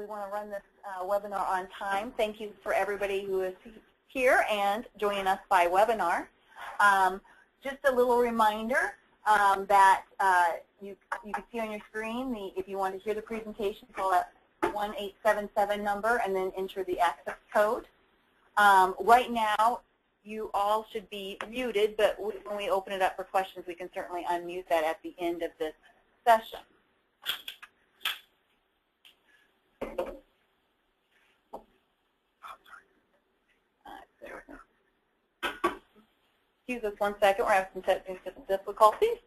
we want to run this webinar on time. Thank you for everybody who is here and joining us by webinar. Just a little reminder that you can see on your screen, if you want to hear the presentation, call that 1877 number and then enter the access code. Right now, you all should be muted, but when we open it up for questions, we can certainly unmute that at the end of this session. Excuse us 1 second, we're having some technical difficulties.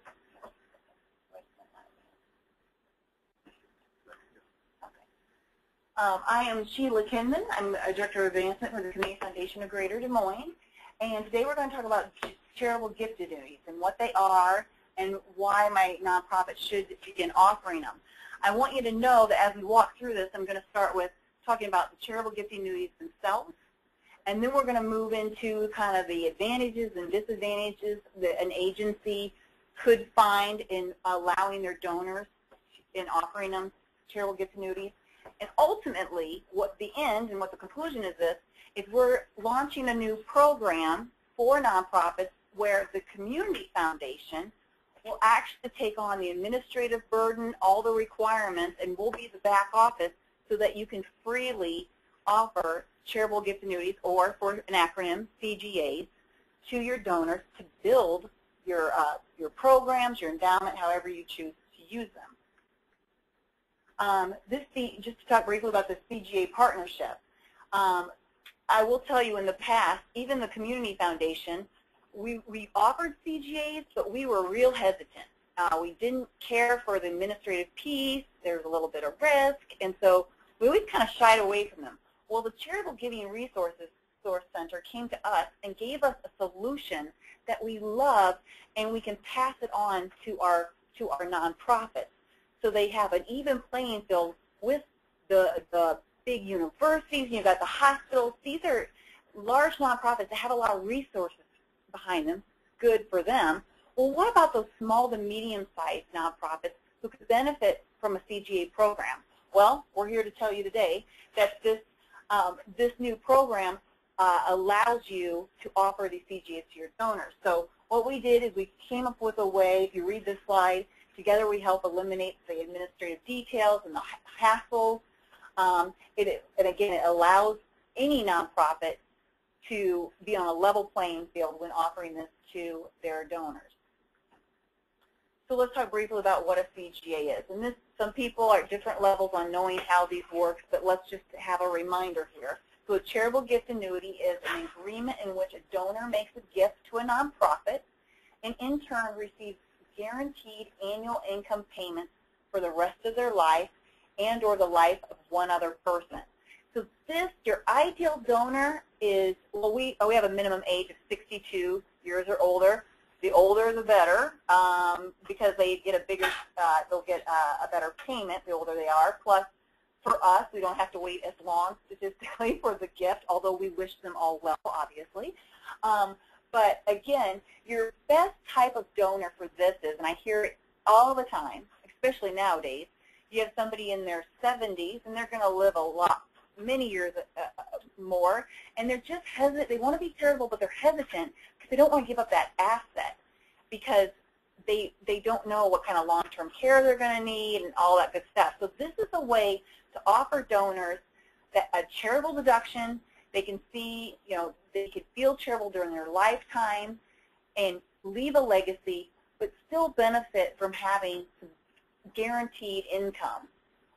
I am Sheila Kinman. I'm a Director of Advancement for the Community Foundation of Greater Des Moines. And today we're going to talk about charitable gift annuities and what they are and why my nonprofit should begin offering them. I want you to know that as we walk through this, I'm going to start with talking about the charitable gift annuities themselves. And then we're going to move into kind of the advantages and disadvantages that an agency could find in allowing their donors in offering them charitable gift annuities. And ultimately, what the end and what the conclusion is this, is we're launching a new program for nonprofits where the community foundation will actually take on the administrative burden, all the requirements, and we'll be the back office so that you can freely offer charitable gift annuities, or for an acronym, CGAs, to your donors to build your programs, your endowment, however you choose to use them. Just to talk briefly about the CGA Partnership, I will tell you in the past, even the Community Foundation, we offered CGAs, but we were real hesitant. We didn't care for the administrative piece. There was a little bit of risk, and so we always kind of shied away from them. Well, the Charitable Giving Resources Center came to us and gave us a solution that we love, and we can pass it on to our nonprofits. So they have an even playing field with the big universities. You've got the hospitals. These are large nonprofits that have a lot of resources behind them. Good for them. Well, what about those small to medium-sized nonprofits who could benefit from a CGA program? Well, we're here to tell you today that this new program allows you to offer these CGAs to your donors. So what we did is we came up with a way, if you read this slide, together we help eliminate the administrative details and the hassles. And again, it allows any nonprofit to be on a level playing field when offering this to their donors. So let's talk briefly about what a CGA is. And some people are at different levels on knowing how these work, but let's just have a reminder here. So a charitable gift annuity is an agreement in which a donor makes a gift to a nonprofit and in turn receives guaranteed annual income payments for the rest of their life and or the life of one other person. So your ideal donor is, well, we have a minimum age of 62 years or older. The older the better, because they get they'll get a better payment the older they are. Plus, for us, we don't have to wait as long statistically for the gift, although we wish them all well, obviously. But again, your best type of donor for this is, and I hear it all the time, especially nowadays, you have somebody in their 70s and they're going to live many years more, and they're just hesitant. They want to be charitable, but they're hesitant because they don't want to give up that asset because they don't know what kind of long-term care they're going to need and all that good stuff. So this is a way to offer donors that a charitable deduction. They can see, they could feel charitable during their lifetime and leave a legacy, but still benefit from having some guaranteed income,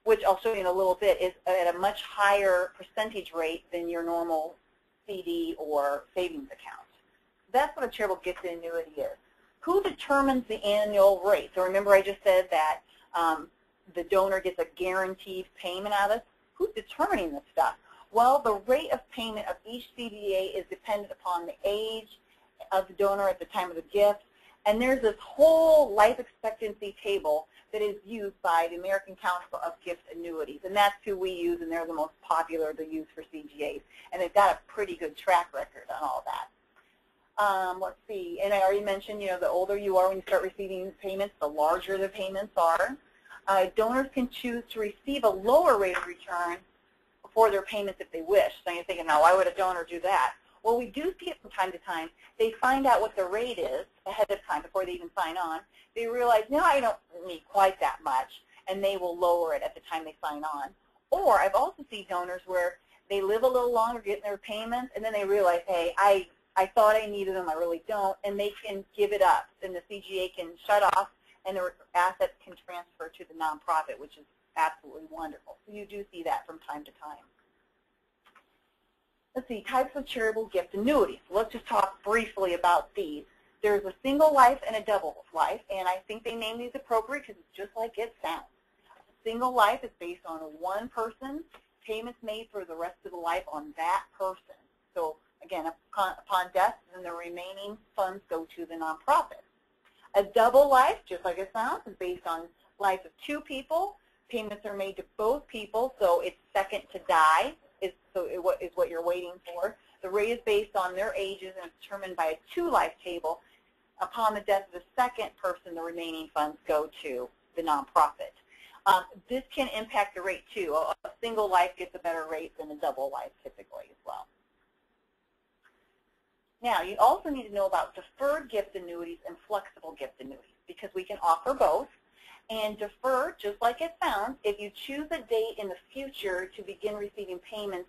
which I'll show you in a little bit, is at a much higher percentage rate than your normal CD or savings account. That's what a charitable gift annuity is. Who determines the annual rate? So remember I just said that the donor gets a guaranteed payment out of this. Who's determining this stuff? Well, the rate of payment of each CGA is dependent upon the age of the donor at the time of the gift. And there's this whole life expectancy table that is used by the American Council of Gift Annuities. And that's who we use, and they're the most popular to use for CGAs. And they've got a pretty good track record on all that. Let's see, and I already mentioned, the older you are when you start receiving payments, the larger the payments are. Donors can choose to receive a lower rate of return for their payments if they wish. So you're thinking, now why would a donor do that? Well, we do see it from time to time. They find out what the rate is ahead of time before they even sign on. They realize, no, I don't need quite that much, and they will lower it at the time they sign on. Or I've also seen donors where they live a little longer getting their payments, and then they realize, hey, I thought I needed them, I really don't, and they can give it up. And the CGA can shut off, and their assets can transfer to the nonprofit, which is absolutely wonderful. So you do see that from time to time. Let's see, types of charitable gift annuities. Let's just talk briefly about these. There's a single life and a double life, and I think they name these appropriate because it's just like it sounds. A single life is based on one person, payments made for the rest of the life on that person. So again, upon death, then the remaining funds go to the nonprofit. A double life, just like it sounds, is based on life of two people. Payments are made to both people, so it's second to die is what you're waiting for. The rate is based on their ages and is determined by a two-life table. Upon the death of the second person, the remaining funds go to the nonprofit. This can impact the rate too. A single life gets a better rate than a double life typically as well. Now, you also need to know about deferred gift annuities and flexible gift annuities because we can offer both. And deferred, just like it sounds, if you choose a date in the future to begin receiving payments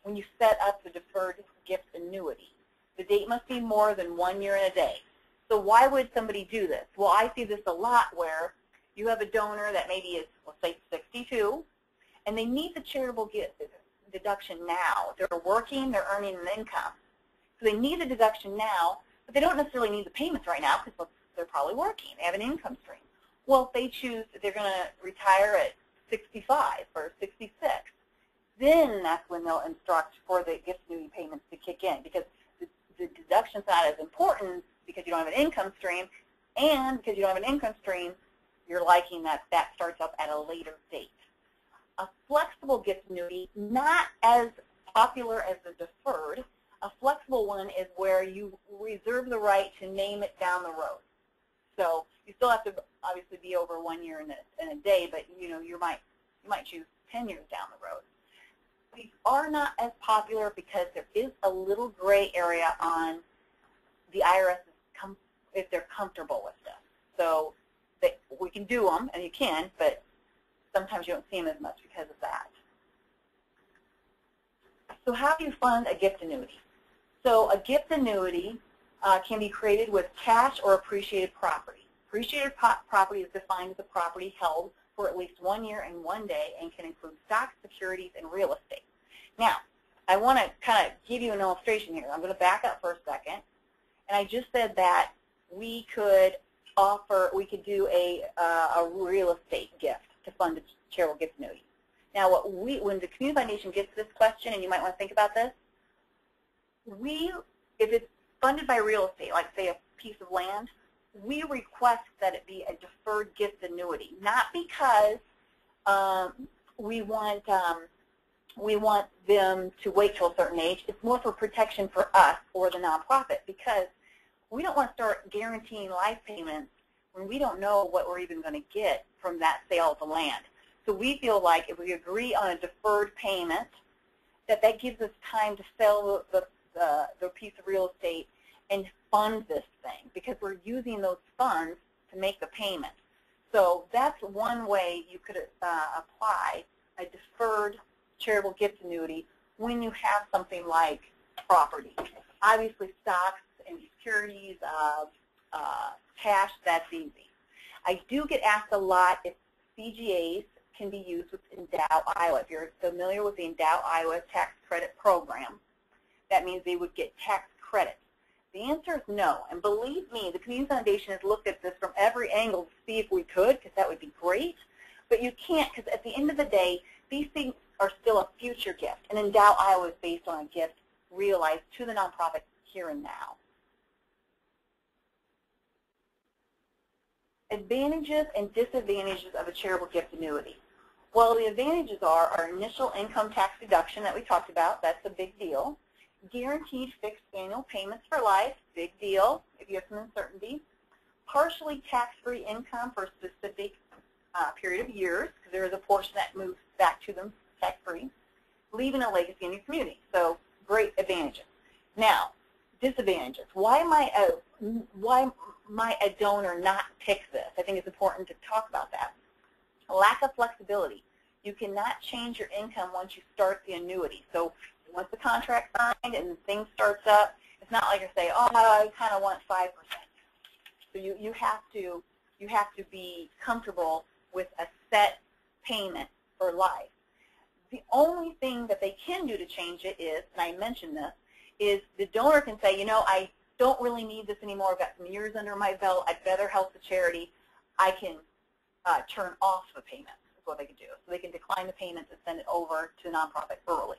when you set up the deferred gift annuity, the date must be more than 1 year and a day. So why would somebody do this? Well, I see this a lot where you have a donor that maybe is, let's say, 62, and they need the charitable gift deduction now. They're working, they're earning an income. So they need the deduction now, but they don't necessarily need the payments right now because they're probably working. They have an income stream. Well, if they choose that they're going to retire at 65 or 66, then that's when they'll instruct for the gift annuity payments to kick in because the deduction's not as important because you don't have an income stream, and because you don't have an income stream, you're liking that starts up at a later date. A flexible gift annuity, not as popular as the deferred. A flexible one is where you reserve the right to name it down the road. So you still have to obviously be over 1 year in a day, but you might choose 10 years down the road. These are not as popular because there is a little gray area on the IRS if they're comfortable with this. So we can do them, and you can, but sometimes you don't see them as much because of that. So how do you fund a gift annuity? So a gift annuity can be created with cash or appreciated property. Appreciated property is defined as a property held for at least 1 year and 1 day and can include stocks, securities, and real estate. Now, I want to kind of give you an illustration here. I'm going to back up for a second. And I just said that we could do a real estate gift to fund a charitable gift annuity. Now, when the Community Foundation gets this question, and you might want to think about this, if it's funded by real estate, like say a piece of land, we request that it be a deferred gift annuity, not because we want them to wait till a certain age. It's more for protection for us or the nonprofit because we don't want to start guaranteeing life payments when we don't know what we're even going to get from that sale of the land. So we feel like if we agree on a deferred payment, that gives us time to sell the piece of real estate and fund this thing because we're using those funds to make the payment. So that's one way you could apply a deferred charitable gift annuity when you have something like property. Obviously stocks and securities, cash, that's easy. I do get asked a lot if CGAs can be used with Endow Iowa. If you're familiar with the Endow Iowa tax credit program, that means they would get tax credits. The answer is no, and believe me, the Community Foundation has looked at this from every angle to see if we could, because that would be great, but you can't, because at the end of the day, these things are still a future gift, and Endow Iowa is based on a gift realized to the nonprofit here and now. Advantages and disadvantages of a charitable gift annuity. Well, the advantages are our initial income tax deduction that we talked about. That's a big deal. Guaranteed fixed annual payments for life, big deal if you have some uncertainty. Partially tax-free income for specific period of years, because there is a portion that moves back to them tax-free, leaving a legacy in your community. So great advantages. Now, disadvantages. Why might a donor not pick this? I think it's important to talk about that. A lack of flexibility. You cannot change your income once you start the annuity. So once the contract's signed and things starts up, it's not like you say, oh, I kind of want 5%. So you have to be comfortable with a set payment for life. The only thing that they can do to change it is, and I mentioned this, is the donor can say, you know, I don't really need this anymore. I've got some years under my belt. I'd better help the charity. I can turn off the payment is what they can do. So they can decline the payment and send it over to the nonprofit early.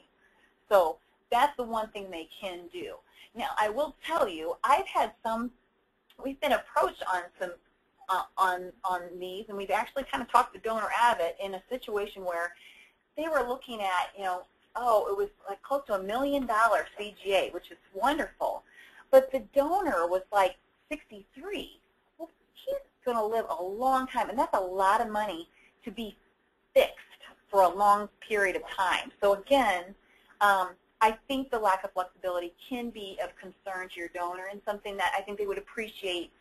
So that's the one thing they can do. Now, I will tell you, I've had we've been approached on some on these, and we've actually kind of talked the donor out of it in a situation where they were looking at, you know, oh, it was like close to $1 million CGA, which is wonderful. But the donor was like 63. Well, he's going to live a long time, and that's a lot of money to be fixed for a long period of time. So again, I think the lack of flexibility can be of concern to your donor, and something that I think they would appreciate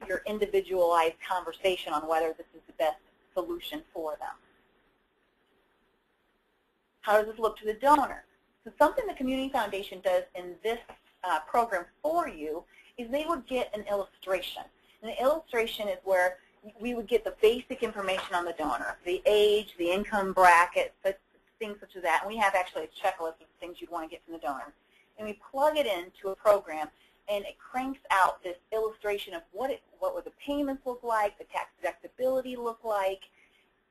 your individualized conversation on whether this is the best solution for them. How does this look to the donor? So something the Community Foundation does in this program for you is they would get an illustration. And the illustration is where we would get the basic information on the donor, the age, the income bracket, things such as that. And we have actually a checklist of things you'd want to get from the donor. And we plug it into a program, and it cranks out this illustration of what would the payments look like, the tax deductibility look like.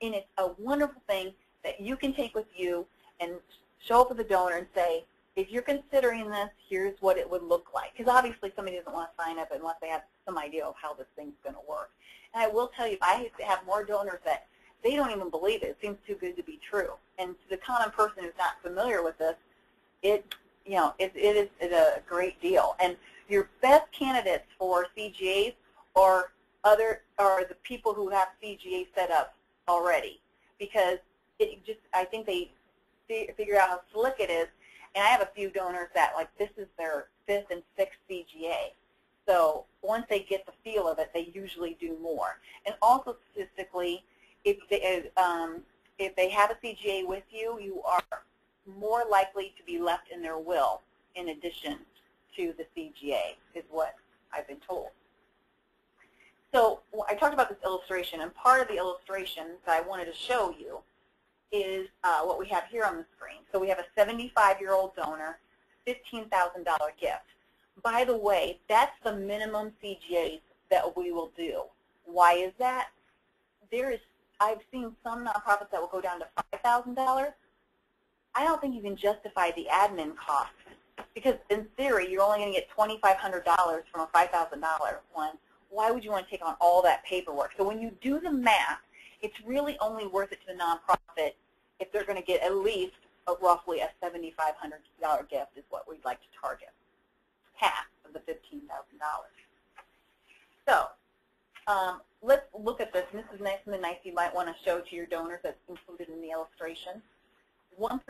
And it's a wonderful thing that you can take with you and show up with the donor and say, if you're considering this, here's what it would look like. Because obviously somebody doesn't want to sign up unless they have some idea of how this thing's going to work. And I will tell you, I have more donors that they don't even believe it. It seems too good to be true. And to the common person who's not familiar with this, it is a great deal. And your best candidates for CGAs are the people who have CGA set up already, because I think they figure out how slick it is. And I have a few donors that, like, this is their 5th and 6th CGA. So once they get the feel of it, they usually do more. And also statistically, if they have a CGA with you, you are more likely to be left in their will in addition to the CGA, is what I've been told. So I talked about this illustration, and part of the illustration that I wanted to show you is what we have here on the screen. So we have a 75-year-old donor, $15,000 gift. By the way, that's the minimum CGAs that we will do. Why is that? I've seen some nonprofits that will go down to $5,000. I don't think you can justify the admin costs, because in theory, you're only going to get $2,500 from a $5,000 one. Why would you want to take on all that paperwork? So when you do the math, it's really only worth it to the nonprofit if they're going to get at least roughly a $7,500 gift is what we'd like to target, half of the $15,000. So let's look at this. And this is something nice you might want to show to your donors that's included in the illustration. We're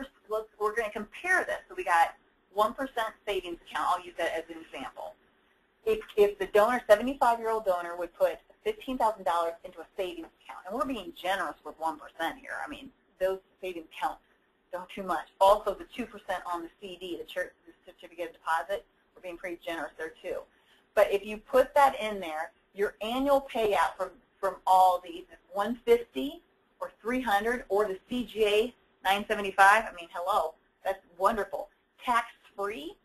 going to compare this. So we got 1% savings account. I'll use that as an example. If the donor, 75-year-old donor, would put $15,000 into a savings account, and we're being generous with 1% here. I mean, those savings accounts don't too much. Also, the 2% on the CD, the certificate of deposit, we're being pretty generous there too. But if you put that in there, your annual payout from all these is $150 or $300, or the CGA $975. I mean, hello, that's wonderful. Tax-free.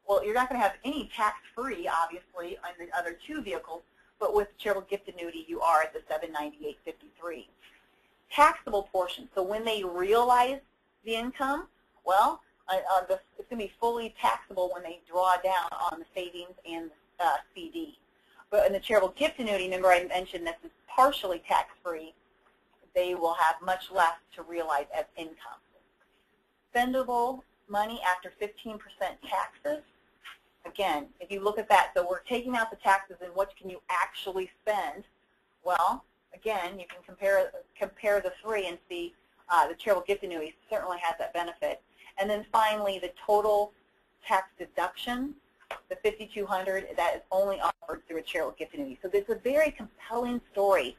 Well, you're not going to have any tax-free, obviously, on the other two vehicles, but with the Charitable Gift Annuity, you are at the $798.53. Taxable portion. So when they realize the income, well, it's going to be fully taxable when they draw down on the savings and the CD. But in the Charitable Gift Annuity, remember I mentioned this is partially tax-free, they will have much less to realize as income. Spendable money after 15% taxes. Again, if you look at that, so we're taking out the taxes and what can you actually spend? Well, again, you can compare the three and see the charitable gift annuity certainly has that benefit. And then finally, the total tax deduction, the $5,200, that is only offered through a charitable gift annuity. So there's a very compelling story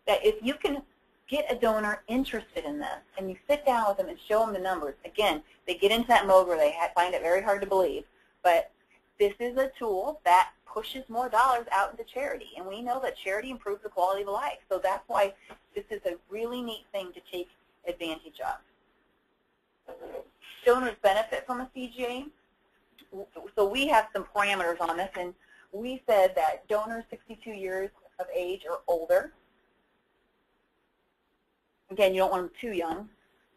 that if you can get a donor interested in this and you sit down with them and show them the numbers, again, they get into that mode where they find it very hard to believe, but this is a tool that pushes more dollars out into charity, and we know that charity improves the quality of life. So that's why this is a really neat thing to take advantage of. Donors benefit from a CGA. So we have some parameters on this, and we said that donors 62 years of age or older, again, you don't want them too young,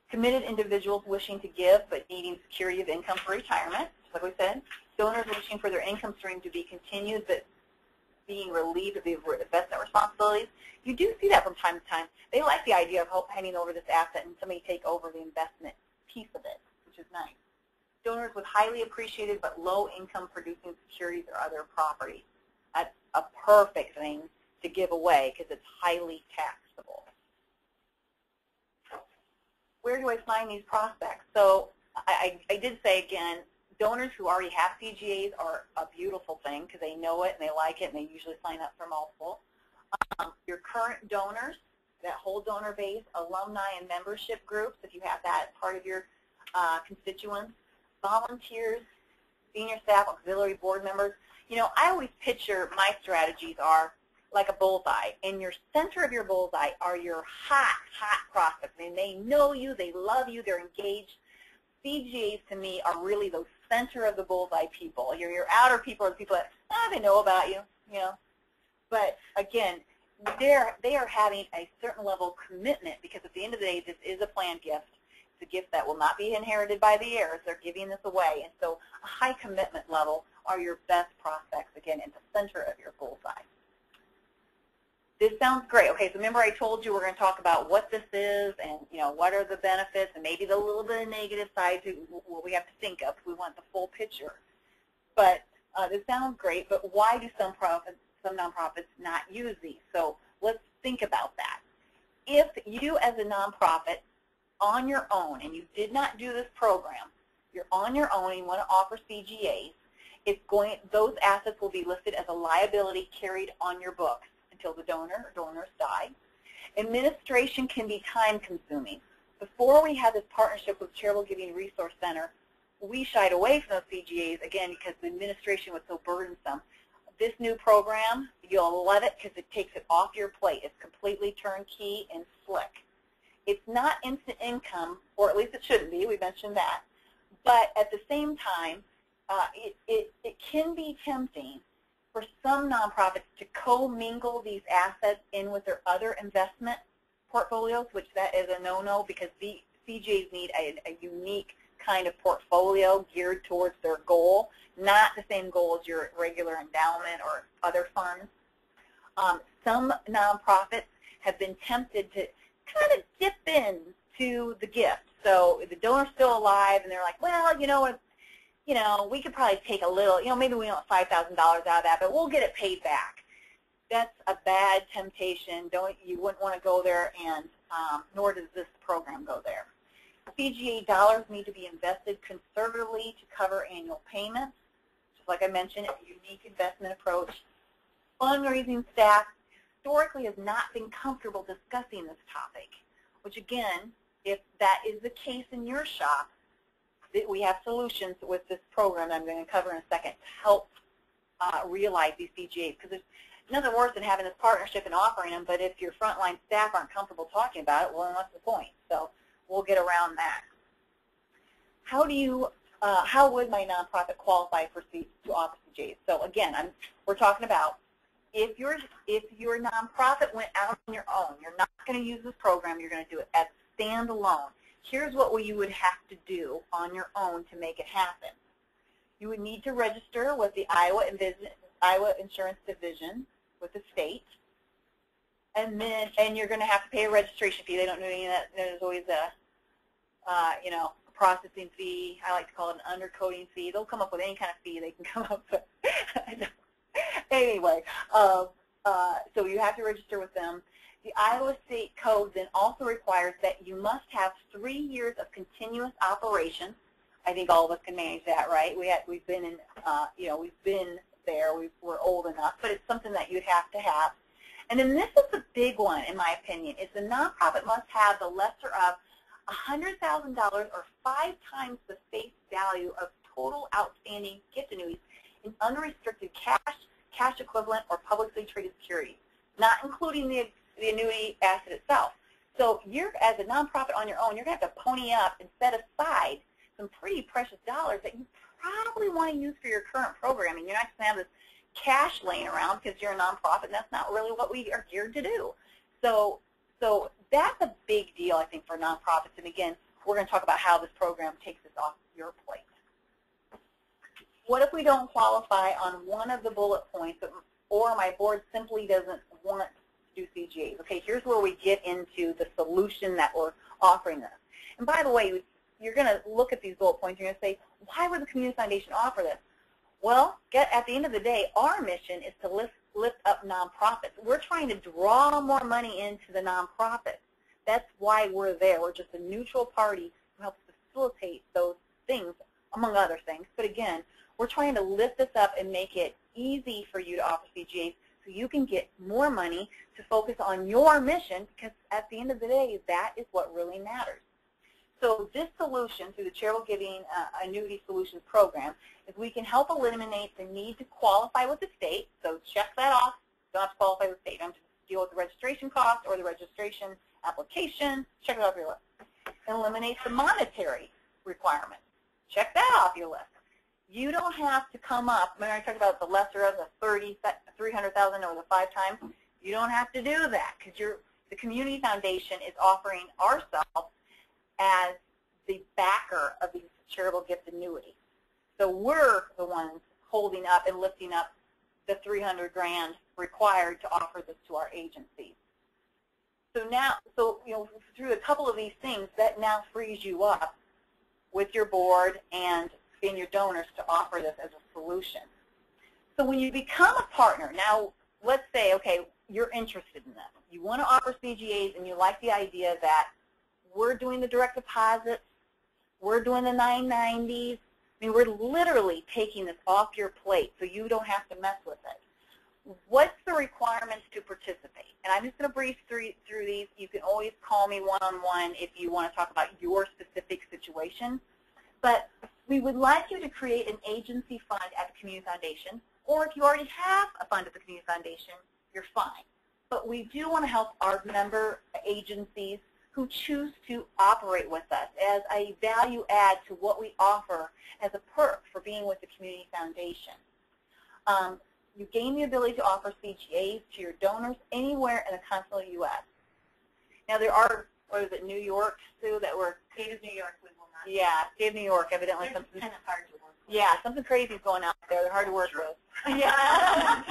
committed individuals wishing to give but needing security of income for retirement, like we said, donors wishing for their income stream to be continued but being relieved of the investment responsibilities. You do see that from time to time. They like the idea of handing over this asset and somebody take over the investment piece of it, which is nice. Donors with highly appreciated but low income producing securities or other property. That's a perfect thing to give away because it's highly taxable. Where do I find these prospects? So I did say again, donors who already have CGAs are a beautiful thing because they know it and they like it and they usually sign up for multiple. Your current donors, that whole donor base, alumni and membership groups, if you have that part of your constituents, volunteers, senior staff, auxiliary board members. You know, I always picture my strategies are like a bullseye. In your center of your bullseye are your hot prospects. I mean, they know you, they love you, they're engaged. CGAs to me are really those center of the bullseye people. Your outer people are the people that, they know about you, you know. But again, they are having a certain level of commitment because at the end of the day, this is a planned gift. It's a gift that will not be inherited by the heirs. They're giving this away. And so a high commitment level are your best prospects, again, in the center of your bullseye. This sounds great. Okay, so remember I told you we're going to talk about what this is and, you know, what are the benefits and maybe the little bit of negative side to what we have to think of if we want the full picture. But this sounds great, but why do some nonprofits not use these? So let's think about that. If you as a nonprofit on your own, and you did not do this program, you're on your own and you want to offer CGAs, those assets will be listed as a liability carried on your books until the donor or donors die. Administration can be time-consuming. Before we had this partnership with Charitable Giving Resource Center, we shied away from those CGAs, again, because the administration was so burdensome. This new program, you'll love it because it takes it off your plate. It's completely turnkey and slick. It's not instant income, or at least it shouldn't be. We mentioned that. But at the same time, it can be tempting for some nonprofits to co-mingle these assets in with their other investment portfolios, which that is a no-no because the CGAs need a unique kind of portfolio geared towards their goal, not the same goal as your regular endowment or other funds. Some nonprofits have been tempted to kind of dip in to the gift. So the donor's still alive and they're like, well, you know what, we could probably take a little, maybe we want $5,000 out of that, but we'll get it paid back. That's a bad temptation. You wouldn't want to go there, and nor does this program go there. CGA dollars need to be invested conservatively to cover annual payments. Just like I mentioned, it's a unique investment approach. Fundraising staff historically has not been comfortable discussing this topic, which again, if that is the case in your shop, we have solutions with this program that I'm going to cover in a second to help realize these CGAs, because there's nothing worse than having this partnership and offering them, but if your frontline staff aren't comfortable talking about it, well, then what's the point? So we'll get around that. How would my nonprofit qualify to offer CGAs? So again, we're talking about if your nonprofit went out on your own, you're not going to use this program, you're going to do it as standalone. Here's what you would have to do on your own to make it happen. You would need to register with the Iowa Insurance Division with the state, and you're going to have to pay a registration fee. They don't do any of that. There's always a processing fee. I like to call it an undercoding fee. They'll come up with any kind of fee they can come up with. Anyway, so you have to register with them. The Iowa State Code then also requires that you must have 3 years of continuous operation. I think all of us can manage that, right? We've been in, we've been there. We're old enough, but it's something that you'd have to have. And then this is the big one, in my opinion. Is the nonprofit must have the lesser of $100,000 or 5 times the face value of total outstanding gift annuities in unrestricted cash equivalent, or publicly traded securities, not including the annuity asset itself. So you're, as a nonprofit on your own, you're going to have to pony up and set aside some pretty precious dollars that you probably want to use for your current programming. You're not going to have this cash laying around because you're a nonprofit, and that's not really what we are geared to do. So that's a big deal, I think, for nonprofits. And again, we're going to talk about how this program takes this off your plate. What if we don't qualify on one of the bullet points, or my board simply doesn't want to do CGAs? Okay, here's where we get into the solution that we're offering this. And by the way, you're going to look at these bullet points, you're going to say, why would the Community Foundation offer this? Well, at the end of the day, our mission is to lift up nonprofits. We're trying to draw more money into the nonprofits. That's why we're there. We're just a neutral party who helps facilitate those things, among other things. But again, we're trying to lift this up and make it easy for you to offer CGAs so you can get more money to focus on your mission, because at the end of the day, that is what really matters. So this solution through the Charitable Giving Annuity Solutions Program is we can help eliminate the need to qualify with the state. So check that off. Don't have to qualify with the state. Don't have to deal with the registration cost or the registration application. Check it off your list. And eliminate the monetary requirements. Check that off your list. You don't have to come up, when I talk about the lesser of the 300,000 or the 5 times, you don't have to do that, because the Community Foundation is offering ourselves as the backer of these charitable gift annuities. So we're the ones holding up and lifting up the $300 grand required to offer this to our agencies. So now, through a couple of these things, that now frees you up with your board and your donors to offer this as a solution. So when you become a partner, now let's say, okay, you're interested in this. You want to offer CGAs and you like the idea that we're doing the direct deposits, we're doing the 990s. I mean, we're literally taking this off your plate so you don't have to mess with it. What's the requirements to participate? And I'm just going to breeze through these. You can always call me one-on-one if you want to talk about your specific situation. But we would like you to create an agency fund at the Community Foundation, or if you already have a fund at the Community Foundation, you're fine. But we do want to help our member agencies who choose to operate with us as a value add to what we offer as a perk for being with the Community Foundation. You gain the ability to offer CGAs to your donors anywhere in the continental U.S. Now there are, what is it, New York, Sue, that were... State of New York, we will not. Yeah, State of New York, evidently something... kind of hard to work with. Yeah, something crazy is going on there. They're hard to work with. Yeah.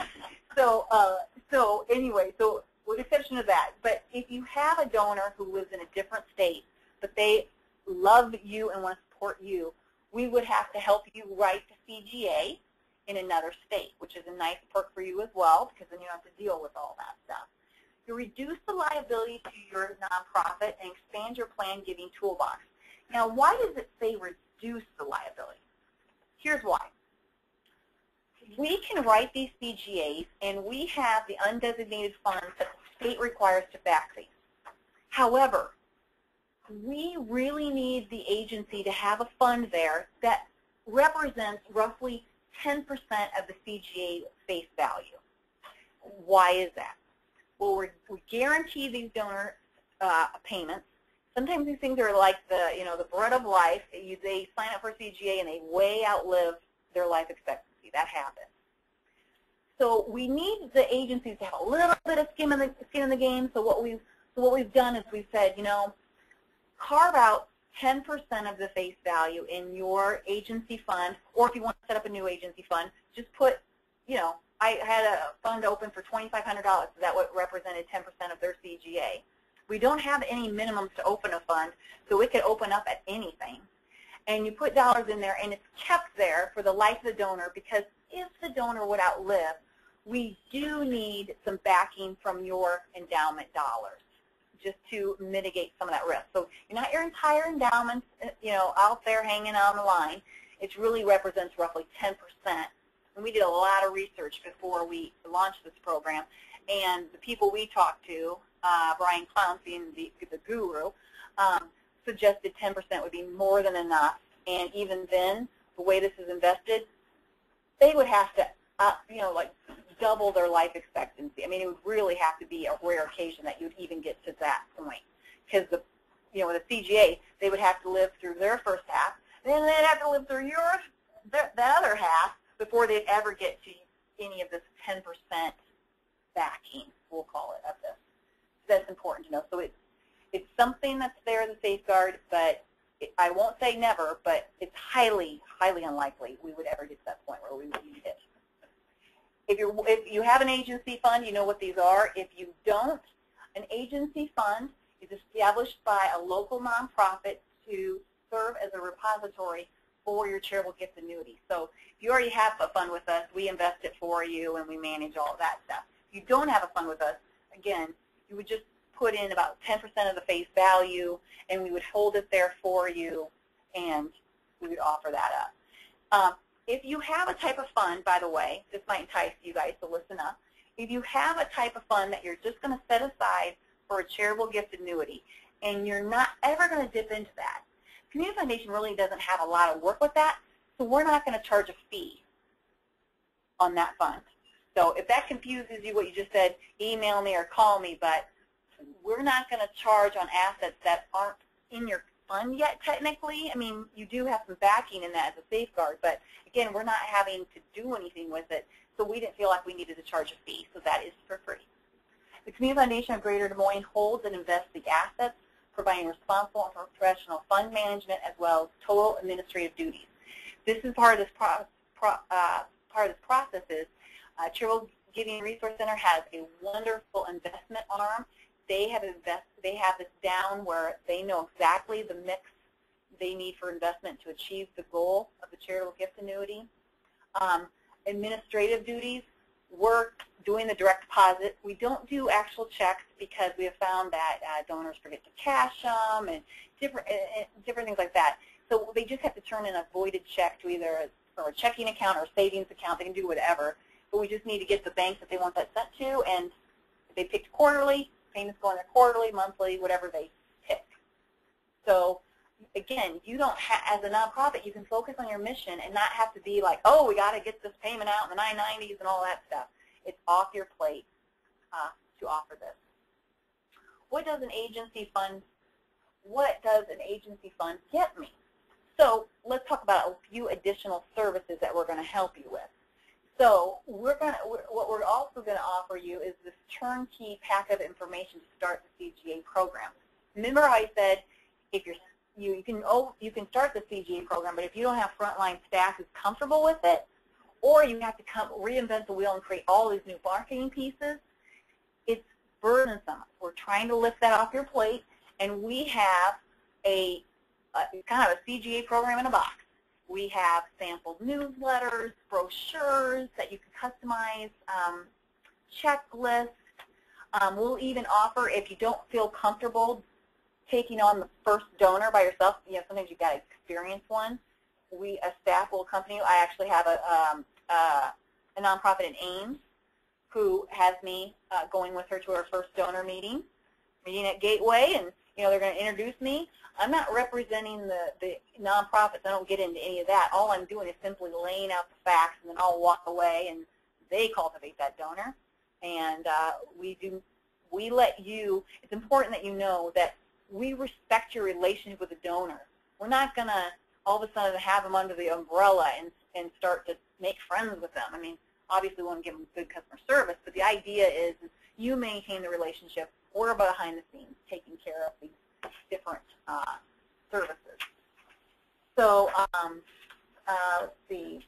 So anyway, so with the exception of that, but if you have a donor who lives in a different state, but they love you and want to support you, we would have to help you write the CGA in another state, which is a nice perk for you as well, because then you don't have to deal with all that stuff. You reduce the liability to your nonprofit and expand your plan giving toolbox. Now, why does it say reduce the liability? Here's why. We can write these CGAs, and we have the undesignated funds that the state requires to back these. However, we really need the agency to have a fund there that represents roughly 10% of the CGA face value. Why is that? Well, we guarantee these donor payments. Sometimes these things are like the bread of life. They sign up for CGA and they way outlive their life expectancy. That happens. So we need the agencies to have a little bit of skin in the game. So what we've done is we've said, carve out 10% of the face value in your agency fund, or if you want to set up a new agency fund, just put, I had a fund open for $2,500, so that represented 10% of their CGA. We don't have any minimums to open a fund, so it could open up at anything. And you put dollars in there, and it's kept there for the life of the donor, because if the donor would outlive, we do need some backing from your endowment dollars just to mitigate some of that risk. So you're not your entire endowment, out there hanging on the line. It really represents roughly 10%. And we did a lot of research before we launched this program. And the people we talked to, Brian Clown being the guru, suggested 10% would be more than enough. And even then, the way this is invested, they would have to, like double their life expectancy. I mean, it would really have to be a rare occasion that you'd even get to that point. Because with a CGA, they would have to live through their first half, then they'd have to live through yours, the other half, before they'd ever get to any of this 10% backing, we'll call it, of this. So that's important to know. So it's something that's there as a safeguard, but I won't say never, but it's highly, highly unlikely we would ever get to that point where we would need it. If you have an agency fund, you know what these are. If you don't, an agency fund is established by a local nonprofit to serve as a repository for your charitable gift annuity. So if you already have a fund with us, we invest it for you and we manage all of that stuff. If you don't have a fund with us, again, you would just put in about 10% of the face value and we would hold it there for you and we would offer that up. If you have a type of fund, by the way, this might entice you guys to listen up. If you have a type of fund that you're just going to set aside for a charitable gift annuity and you're not ever going to dip into that, Community Foundation really doesn't have a lot of work with that, so we're not going to charge a fee on that fund. So if that confuses you, what you just said, email me or call me, but we're not going to charge on assets that aren't in your fund yet technically. I mean, you do have some backing in that as a safeguard, but again, we're not having to do anything with it, so we didn't feel like we needed to charge a fee, so that is for free. The Community Foundation of Greater Des Moines holds and invests the assets, providing responsible and professional fund management as well as total administrative duties. This is part of this process is Charitable Giving Resource Center has a wonderful investment arm. They have this down where they know exactly the mix they need for investment to achieve the goal of the charitable gift annuity. Administrative duties, we're doing the direct deposit. We don't do actual checks because we have found that donors forget to cash them and different things like that. So they just have to turn in a voided check to either a checking account or a savings account. They can do whatever, but we just need to get the bank that they want that sent to, and if they picked quarterly, payments go in there quarterly, monthly, whatever they pick. So again, you don't as a nonprofit, you can focus on your mission and not have to be like, oh, we got to get this payment out in the 990s and all that stuff. It's off your plate to offer this. What does an agency fund get me? So let's talk about a few additional services that we're going to help you with. So what we're also going to offer you is this turnkey pack of information to start the CGA program. Remember I said if you can start the CGA program, but if you don't have frontline staff who's comfortable with it, or you have to reinvent the wheel and create all these new marketing pieces, it's burdensome. We're trying to lift that off your plate, and we have a kind of a CGA program in a box. We have sample newsletters, brochures that you can customize, checklists. We'll even offer, if you don't feel comfortable taking on the first donor by yourself, sometimes you've got to experience one. A staff will accompany you. I actually have a nonprofit in Ames who has me going with her to her first donor meeting at Gateway, and they're going to introduce me. I'm not representing the nonprofits. I don't get into any of that. All I'm doing is simply laying out the facts, and then I'll walk away, and they cultivate that donor. And we let you. It's important that you know that we respect your relationship with the donor. We're not going to all of a sudden have them under the umbrella and start to make friends with them. I mean, obviously we want to give them good customer service, but the idea is you maintain the relationship. We're behind the scenes taking care of these different services. So let's see.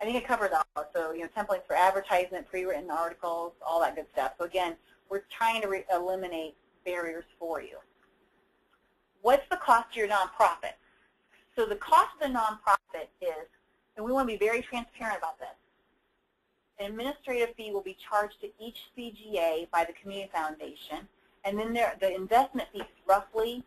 I think it covers all. So templates for advertisement, pre-written articles, all that good stuff. So again, we're trying to eliminate barriers for you. What's the cost to your nonprofit? So the cost of the nonprofit is, and we want to be very transparent about this, An administrative fee will be charged to each CGA by the Community Foundation, and then the investment fee is roughly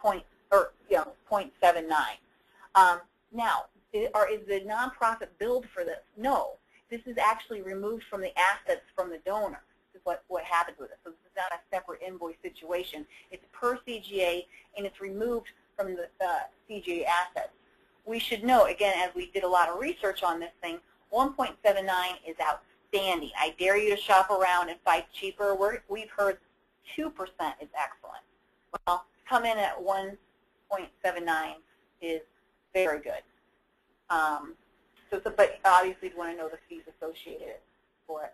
0.79. Now, is the nonprofit billed for this? No. This is actually removed from the assets from the donor. This is what happens with it. So this is not a separate invoice situation. It's per CGA, and it's removed from the CGA assets. We should note, again, as we did a lot of research on this thing, 1.79 is outstanding. I dare you to shop around and find cheaper. We've heard 2% is excellent. Well, come in at 1.79 is very good. But obviously you want to know the fees associated for it.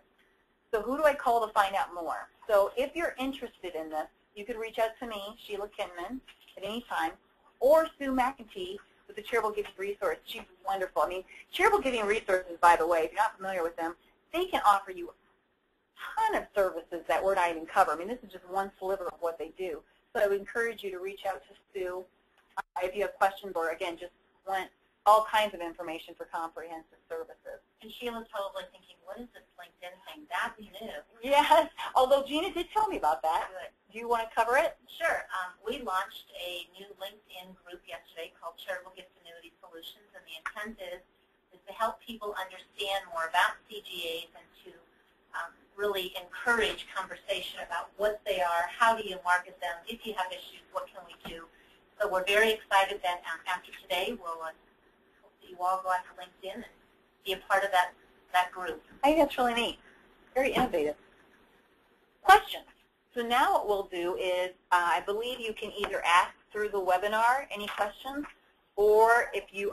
So who do I call to find out more? So if you're interested in this, you could reach out to me, Sheila Kinman, at any time, or Sue McEntee with the Charitable Giving Resource. She's wonderful. I mean, Charitable Giving Resources, by the way, if you're not familiar with them, they can offer you a ton of services that we're not even covering. I mean, this is just one sliver of what they do. So I would encourage you to reach out to Sue if you have questions or, again, just want all kinds of information for comprehensive services. And Sheila's probably thinking, what is this LinkedIn thing? That's new. Yes, although Gina did tell me about that. Good. Do you want to cover it? Sure. We launched a new LinkedIn group yesterday called Charitable Gift Annuity Solutions, and the intent is to help people understand more about CGAs and to really encourage conversation about what they are, how do you market them, if you have issues, what can we do. So we're very excited that after today we'll you all go out to LinkedIn and be a part of that group. I think that's really neat. Very innovative. Questions. So now what we'll do is I believe you can either ask through the webinar any questions, or if you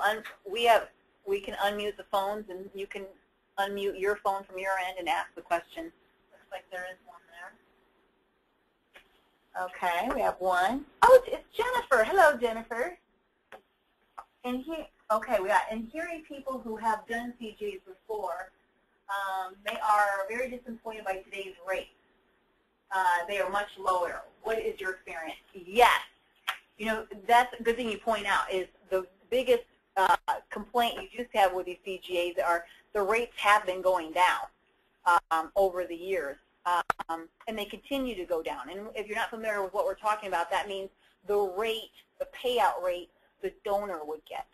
we can unmute the phones and you can unmute your phone from your end and ask the question. Looks like there is one there. Okay, we have one. Oh, it's Jennifer. Hello, Jennifer. And here, okay, and hearing people who have done CGAs before, they are very disappointed by today's rates. They are much lower. What is your experience? Yes. You know, that's a good thing you point out is the biggest complaint you used to have with these CGAs are the rates have been going down over the years, and they continue to go down. And if you're not familiar with what we're talking about, that means the rate, the payout rate the donor would get.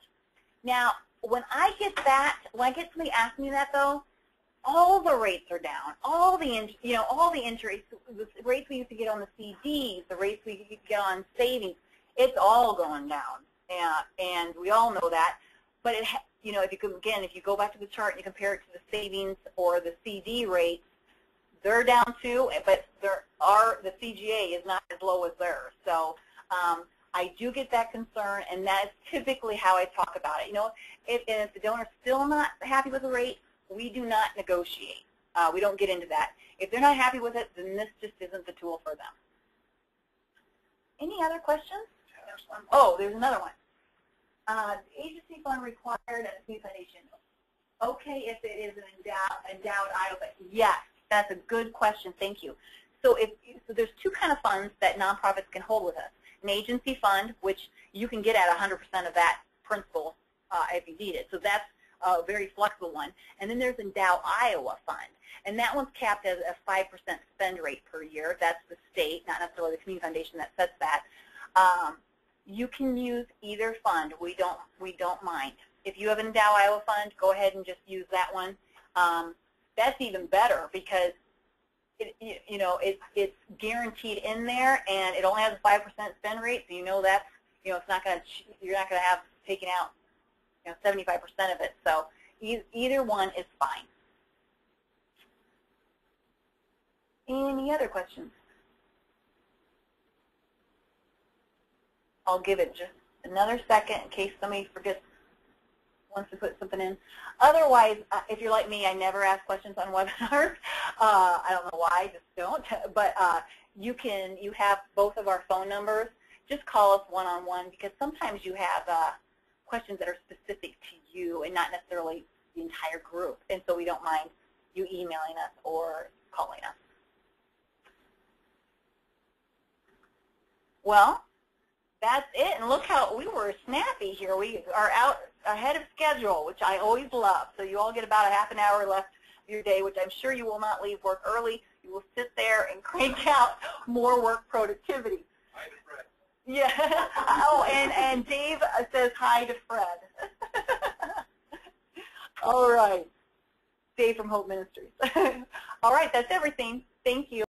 Now, when I get somebody asking me that, though, all the rates are down. All the interest, the rates we used to get on the CDs, the rates we used to get on savings, it's all going down, and we all know that. But if you go back to the chart and you compare it to the savings or the CD rates, they're down too. But the CGA is not as low as theirs. So I do get that concern, and that is typically how I talk about it. You know, if the donor's still not happy with the rate, we do not negotiate. We don't get into that. If they're not happy with it, then this just isn't the tool for them. Any other questions? Oh, there's another one. The agency fund required at the Community Foundation. Okay, if it is an endowed IOFA. Yes, that's a good question. Thank you. So there's two kind of funds that nonprofits can hold with us. An agency fund, which you can get at 100% of that principal if you need it. So that's a very flexible one. And then there's Endow Iowa Fund. And that one's capped at a 5% spend rate per year. That's the state, not necessarily the Community Foundation that sets that. You can use either fund. We don't mind. If you have an Endow Iowa Fund, go ahead and just use that one. That's even better because it's guaranteed in there, and it only has a 5% spend rate, so that's it's not going to you're not going to have taken out 75% of it. So either one is fine. Any other questions? I'll give it just another second in case somebody wants to put something in. Otherwise, if you're like me, I never ask questions on webinars. I don't know why, I just don't. But you have both of our phone numbers. Just call us one-on-one because sometimes you have questions that are specific to you and not necessarily the entire group. And so we don't mind you emailing us or calling us. Well, that's it. And look how we were snappy here. We are out ahead of schedule, which I always love. So you all get about a half an hour left your day, which I'm sure you will not leave work early. You will sit there and crank out more work productivity. Hi to Fred. Yeah. Oh, and Dave says hi to Fred. All right. Dave from Hope Ministries. All right, that's everything. Thank you.